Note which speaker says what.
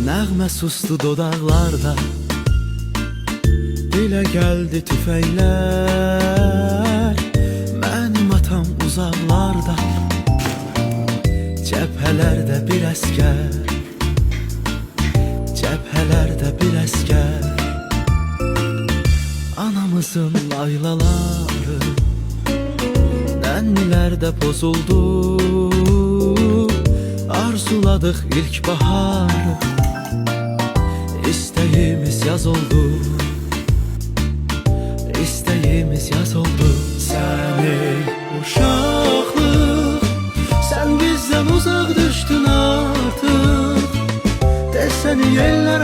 Speaker 1: Nəğmə sustu dodaqlarda, dilə gəldi tüfəklər. Mənim atam uzaqlarda, cəbhələrdə bir əskər, cəbhələrdə bir əskər. Anamızın laylaları nənnilərdə pozuldu. Arzuladıq ilk baharı, İstəyimiz yaz oldu, İstəyimiz yaz oldu. Sən ey uşaqlıq, sən bizdən uzaq düşdün artıq. Desəni yellər